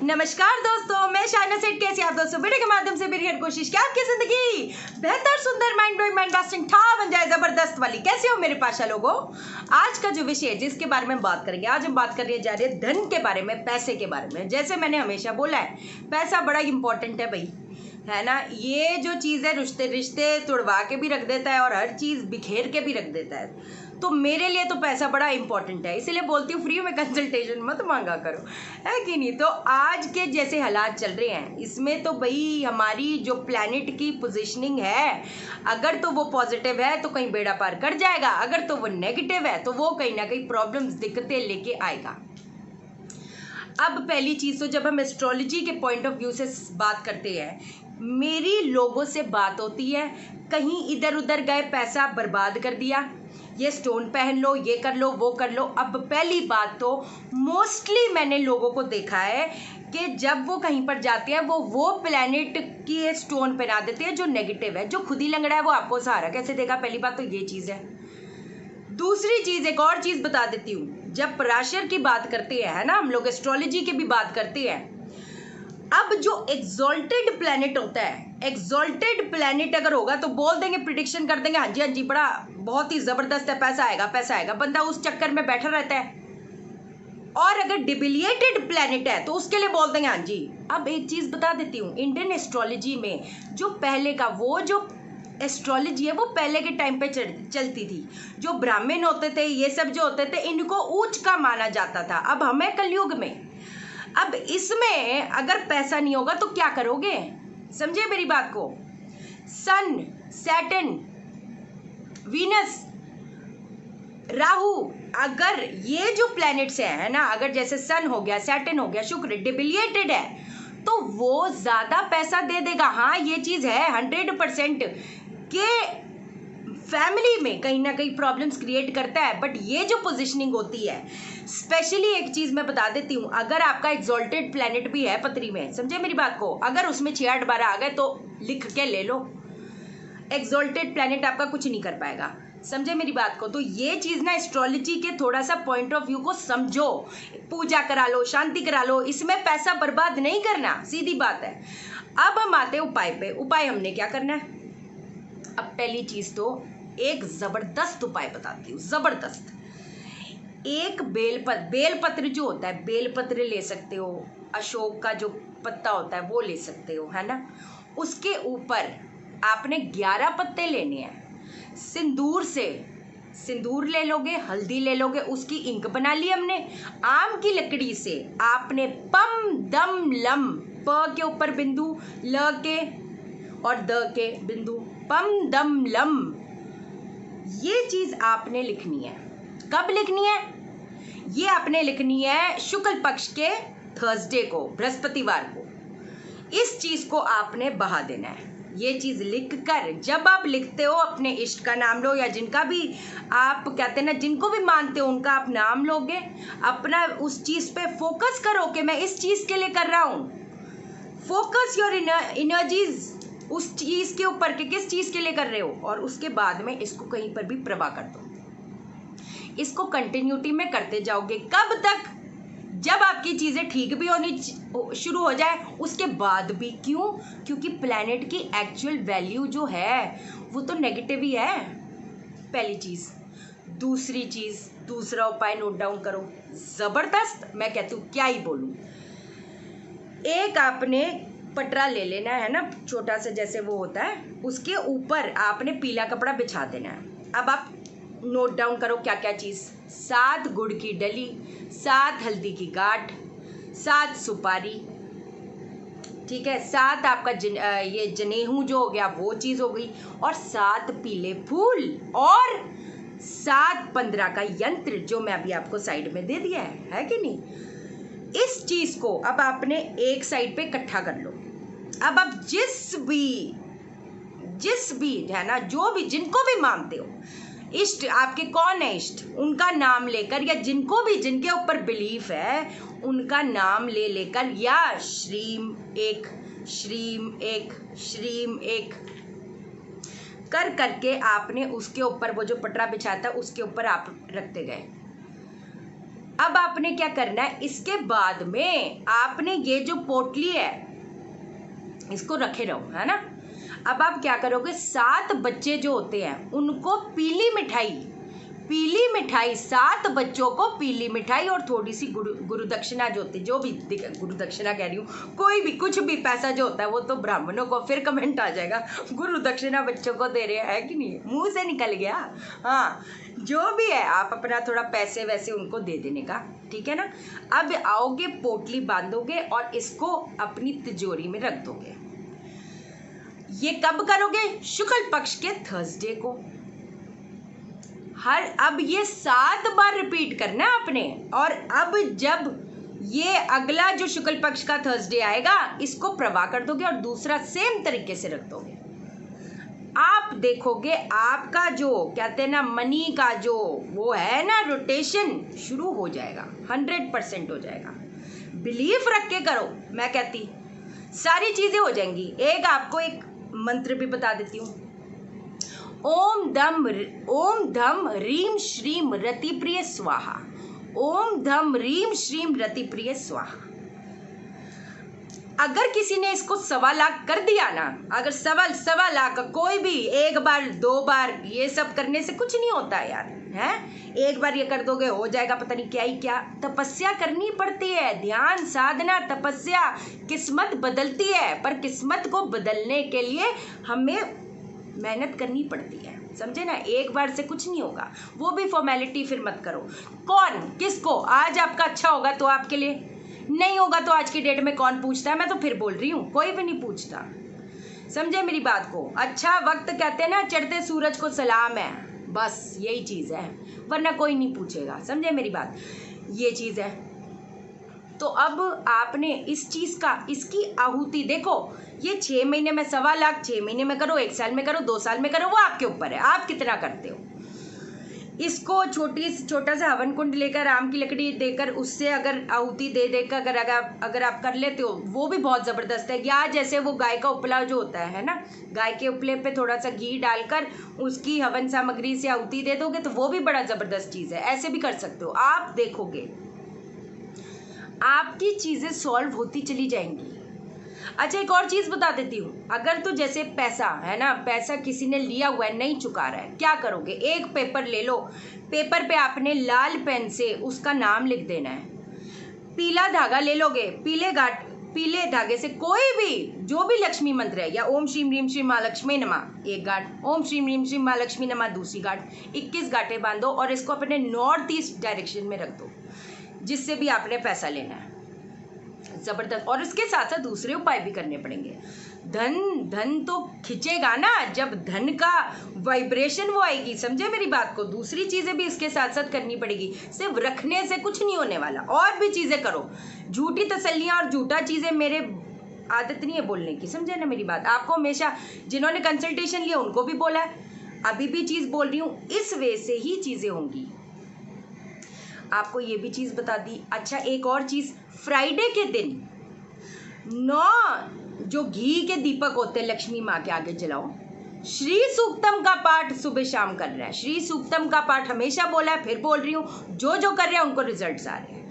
नमस्कार दोस्तों, मैं शाइना सेठ। कैसे आप दोस्तों? वीडियो के माध्यम से मेरी हर कोशिश कि आपकी जिंदगी बेहतर, सुंदर, माइंड ब्लोइंग, माइंड ब्लास्टिंग ठा बन जाए, जबरदस्त वाली। कैसे हो मेरे पाशा लोगों? आज का जो विषय है जिसके बारे में बात करेंगे, आज हम बात करने जा रहे हैं धन के बारे में, पैसे के बारे में। जैसे मैंने हमेशा बोला है, पैसा बड़ा इंपॉर्टेंट है भाई, है ना। ये जो चीज़ है रिश्ते रिश्ते तुड़वा के भी रख देता है और हर चीज़ बिखेर के भी रख देता है। तो मेरे लिए तो पैसा बड़ा इंपॉर्टेंट है, इसलिए बोलती हूँ फ्री में कंसल्टेशन मत मांगा करो, है कि नहीं। तो आज के जैसे हालात चल रहे हैं इसमें तो भाई हमारी जो प्लैनेट की पोजीशनिंग है, अगर तो वो पॉजिटिव है तो कहीं बेड़ा पार कर जाएगा, अगर तो वो नेगेटिव है तो वो कहीं ना कहीं प्रॉब्लम्स दिक्कतें लेके आएगा। अब पहली चीज़ तो जब हम एस्ट्रोलॉजी के पॉइंट ऑफ व्यू से बात करते हैं, मेरी लोगों से बात होती है, कहीं इधर उधर गए पैसा बर्बाद कर दिया, ये स्टोन पहन लो, ये कर लो, वो कर लो। अब पहली बात तो मोस्टली मैंने लोगों को देखा है कि जब वो कहीं पर जाते हैं वो प्लैनेट की स्टोन पहना देते हैं जो नेगेटिव है, जो खुद ही लंगड़ा है वो आपको सहारा कैसे देगा। पहली बात तो ये चीज़ है। दूसरी चीज़, एक और चीज़ बता देती हूँ, जब पराशर की बात करते हैं, है ना, हम लोग एस्ट्रोलॉजी की भी बात करते हैं। अब जो एग्जॉल्टेड प्लैनेट होता है, एग्जॉल्टेड प्लैनेट अगर होगा तो बोल देंगे, प्रिडिक्शन कर देंगे, हाँ जी बड़ा बहुत ही जबरदस्त है, पैसा आएगा पैसा आएगा, बंदा उस चक्कर में बैठा रहता है। और अगर डिबिलिएटेड प्लैनेट है तो उसके लिए बोल देंगे हाँ जी। अब एक चीज बता देती हूँ, इंडियन एस्ट्रोलॉजी में जो पहले का वो जो एस्ट्रोलॉजी है वो पहले के टाइम पे चलती थी। जो ब्राह्मण होते थे, ये सब जो होते थे, इनको ऊंच का माना जाता था। अब हमें कलयुग में, अब इसमें अगर पैसा नहीं होगा तो क्या करोगे? समझे मेरी बात को। सन, सैटर्न, वीनस, राहु, अगर ये जो प्लैनेट्स हैं, है ना, अगर जैसे सन हो गया, सैटर्न हो गया, शुक्र डिबिलिएटेड है तो वो ज्यादा पैसा दे देगा। हाँ ये चीज है 100% के फैमिली में कहीं ना कहीं प्रॉब्लम्स क्रिएट करता है। बट ये जो पोजीशनिंग होती है, स्पेशली एक चीज मैं बता देती हूँ, अगर आपका एग्जॉल्टेड प्लैनेट भी है पत्री में, समझे मेरी बात को, अगर उसमें 6-8-12 आ गए तो लिख के ले लो, एग्जॉल्टेड प्लैनेट आपका कुछ नहीं कर पाएगा। समझे मेरी बात को। तो ये चीज ना एस्ट्रोलॉजी के थोड़ा सा पॉइंट ऑफ व्यू को समझो, पूजा करा लो, शांति करा लो, इसमें पैसा बर्बाद नहीं करना, सीधी बात है। अब हम आते हैं उपाय पे। उपाय हमने क्या करना है? अब पहली चीज तो एक जबरदस्त उपाय बताती हूँ, जबरदस्त। एक बेलपत्र जो होता है, बेलपत्र ले सकते हो, अशोक का जो पत्ता होता है वो ले सकते हो, है ना। उसके ऊपर आपने 11 पत्ते लेने हैं। सिंदूर से, सिंदूर ले लोगे, हल्दी ले लोगे, उसकी इंक बना ली हमने। आम की लकड़ी से आपने पम दम लम, प के ऊपर बिंदु, ल के और द के बिंदु, पम दम लम, ये चीज आपने लिखनी है। कब लिखनी है? ये आपने लिखनी है शुक्ल पक्ष के थर्सडे को, बृहस्पतिवार को। इस चीज को आपने बहा देना है। ये चीज लिख कर जब आप लिखते हो, अपने इष्ट का नाम लो, या जिनका भी आप कहते हैं ना, जिनको भी मानते हो उनका आप नाम लोगे, अपना उस चीज पे फोकस करो कि मैं इस चीज के लिए कर रहा हूं। फोकस योर एनर्जीज उस चीज के ऊपर कि किस चीज के लिए कर रहे हो, और उसके बाद में इसको कहीं पर भी प्रवाह कर दो। इसको कंटिन्यूटी में करते जाओगे। कब तक? जब आपकी चीज़ें ठीक भी होनी शुरू हो जाए, उसके बाद भी। क्यों? क्योंकि प्लैनेट की एक्चुअल वैल्यू जो है वो तो नेगेटिव ही है, पहली चीज़। दूसरी चीज़, दूसरा उपाय नोट डाउन करो, ज़बरदस्त, मैं कहती हूँ क्या ही बोलूँ। एक आपने पटरा ले लेना है ना, छोटा सा जैसे वो होता है, उसके ऊपर आपने पीला कपड़ा बिछा देना है। अब आप नोट डाउन करो क्या क्या चीज़। 7 गुड़ की डली, 7 हल्दी की गांठ, 7 सुपारी, ठीक है, 7 आपका ये जनेऊ जो हो गया वो चीज़ हो गई, और 7 पीले फूल, और 7-15 का यंत्र जो मैं अभी आपको साइड में दे दिया है कि नहीं। इस चीज़ को अब आपने एक साइड पे इकट्ठा कर लो। अब आप जिस भी है ना, जो भी, जिनको भी मानते हो, इष्ट आपके कौन है इष्ट, उनका नाम लेकर, या जिनको भी, जिनके ऊपर बिलीफ है उनका नाम ले लेकर, या श्रीम एक, श्रीम एक, श्रीम एक कर करके आपने उसके ऊपर वो जो पटरा बिछाता है उसके ऊपर आप रखते गए। अब आपने क्या करना है, इसके बाद में आपने ये जो पोटली है इसको रखे रहो, है ना। अब आप क्या करोगे, 7 बच्चे जो होते हैं उनको पीली मिठाई 7 बच्चों को पीली मिठाई और थोड़ी सी गुरु दक्षिणा जो होती है, जो भी गुरु दक्षिणा कह रही हूँ, कोई भी कुछ भी पैसा जो होता है वो तो ब्राह्मणों को, फिर कमेंट आ जाएगा गुरु दक्षिणा बच्चों को दे रहे हैं कि नहीं, मुंह से निकल गया। हाँ, जो भी है आप अपना थोड़ा पैसे वैसे उनको दे देने का, ठीक है ना। अब आओगे, पोटली बांधोगे और इसको अपनी तिजोरी में रख दोगे। ये कब करोगे, शुक्ल पक्ष के थर्सडे को। अब ये 7 बार रिपीट करना है आपने। और अब जब ये अगला जो शुक्ल पक्ष का थर्सडे आएगा इसको प्रवाह कर दोगे और दूसरा सेम तरीके से रख दोगे। आप देखोगे आपका जो कहते हैं ना मनी का जो वो है ना रोटेशन शुरू हो जाएगा, 100% हो जाएगा। बिलीफ रख के करो, मैं कहती सारी चीजें हो जाएंगी। एक आपको एक मंत्र भी बता देती हूँ, ओम धम रीम श्रीम रतिप्रिय स्वाहा। ओम धम रीम श्रीम रतिप्रिय स्वाहा। अगर किसी ने इसको 1.25 लाख कर दिया ना, अगर 1.25 लाख, कोई भी 1 बार 2 बार, ये सब करने से कुछ नहीं होता यार, हैं। 1 बार ये कर दोगे हो जाएगा, पता नहीं क्या ही क्या। तपस्या करनी पड़ती है, ध्यान साधना तपस्या किस्मत बदलती है, पर किस्मत को बदलने के लिए हमें मेहनत करनी पड़ती है, समझे ना। 1 बार से कुछ नहीं होगा, वो भी फॉर्मेलिटी फिर मत करो। कौन किसको, आज आपका अच्छा होगा तो आपके लिए, नहीं होगा तो आज की डेट में कौन पूछता है। मैं तो फिर बोल रही हूँ, कोई भी नहीं पूछता, समझे मेरी बात को। अच्छा वक्त कहते हैं ना, चढ़ते सूरज को सलाम है, बस यही चीज़ है, वरना कोई नहीं पूछेगा, समझे मेरी बात, ये चीज़ है। तो अब आपने इस चीज़ का, इसकी आहुति देखो, ये 6 महीने में 1.25 लाख, 6 महीने में करो, 1 साल में करो, 2 साल में करो, वो आपके ऊपर है, आप कितना करते हो। इसको छोटा सा हवन कुंड लेकर, आम की लकड़ी देकर, उससे अगर आहुति दे देकर अगर आप कर लेते हो, वो भी बहुत ज़बरदस्त है। या जैसे वो गाय का उपला जो होता है ना, गाय के उपले पे थोड़ा सा घी डालकर उसकी हवन सामग्री से आहुति दे दोगे तो वो भी बड़ा ज़बरदस्त चीज़ है। ऐसे भी कर सकते हो। आप देखोगे आपकी चीज़ें सॉल्व होती चली जाएंगी। अच्छा एक और चीज़ बता देती हूँ, अगर तो जैसे पैसा है ना, पैसा किसी ने लिया हुआ है, नहीं चुका रहा है, क्या करोगे, एक पेपर ले लो, पेपर पे आपने लाल पेन से उसका नाम लिख देना है। पीला धागा ले लोगे, पीले धागे से कोई भी जो भी लक्ष्मी मंत्र है, या ओम श्रीम रीम श्री माँ लक्ष्मी नमः एक गांठ, ओम श्रीम रीम श्री माँ लक्ष्मी नमः दूसरी गांठ, 21 गांठें बांधो और इसको अपने नॉर्थ ईस्ट डायरेक्शन में रख दो, जिससे भी आपने पैसा लेना है। जबरदस्त। और इसके साथ साथ दूसरे उपाय भी करने पड़ेंगे। धन तो खिंचेगा ना, जब धन का वाइब्रेशन वो आएगी, समझे मेरी बात को। दूसरी चीजें भी इसके साथ साथ करनी पड़ेगी, सिर्फ रखने से कुछ नहीं होने वाला, और भी चीजें करो। झूठी तसल्लियां और झूठा चीजें मेरे आदत नहीं है बोलने की, समझे ना मेरी बात। आपको हमेशा जिन्होंने कंसल्टेशन लिया उनको भी बोला है, अभी भी चीज बोल रही हूँ, इस वे से ही चीजें होंगी। आपको ये भी चीज बता दी। अच्छा एक और चीज, फ्राइडे के दिन 9 जो घी के दीपक होते हैं लक्ष्मी माँ के आगे जलाओ। श्री सूक्तम का पाठ सुबह शाम कर रहा है, श्री सूक्तम का पाठ हमेशा बोला है, फिर बोल रही हूँ, जो कर रहे हैं उनको रिजल्ट्स आ रहे हैं।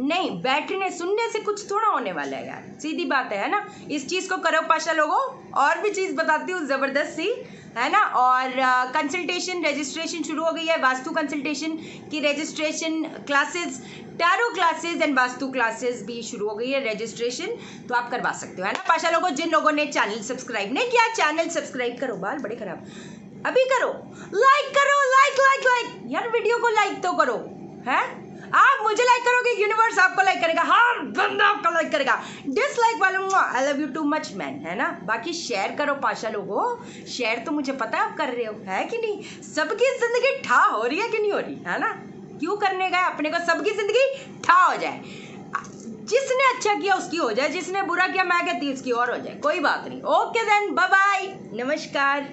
नहीं बैठने सुनने से कुछ थोड़ा होने वाला है यार, सीधी बात है ना। इस चीज को करो पाशा लोगों। और भी चीज बताती हूँ जबरदस्त सी, है ना। और कंसल्टेशन रजिस्ट्रेशन शुरू हो गई है, वास्तु कंसल्टेशन की registration, classes, tarot classes and vastu classes भी शुरू हो गई है रजिस्ट्रेशन, तो आप करवा सकते हो, है ना पाशा लोगों। जिन लोगों ने चैनल सब्सक्राइब नहीं किया, चैनल सब्सक्राइब करो, बाल बड़े खराब, अभी करो, लाइक करो, लाइक यार, वीडियो को लाइक तो करो, है। आप मुझे लाइक करोगे, यूनिवर्स आपको लाइक करेगा, हाँ बंदा आपको लाइक करेगा। डिसलाइक वालों I love you too much man, है ना। बाकी शेयर करो पाशा लोगों, शेयर तो मुझे पता है आप कर रहे हो, है कि नहीं। सबकी जिंदगी ठा हो रही है कि नहीं हो रही, है ना। क्यों करने गए अपने को, सबकी जिंदगी ठा हो जाए। जिसने अच्छा किया उसकी हो जाए, जिसने बुरा किया मैं कहती हूँ उसकी और हो जाए, कोई बात नहीं। ओके देन, बाय बाय, नमस्कार।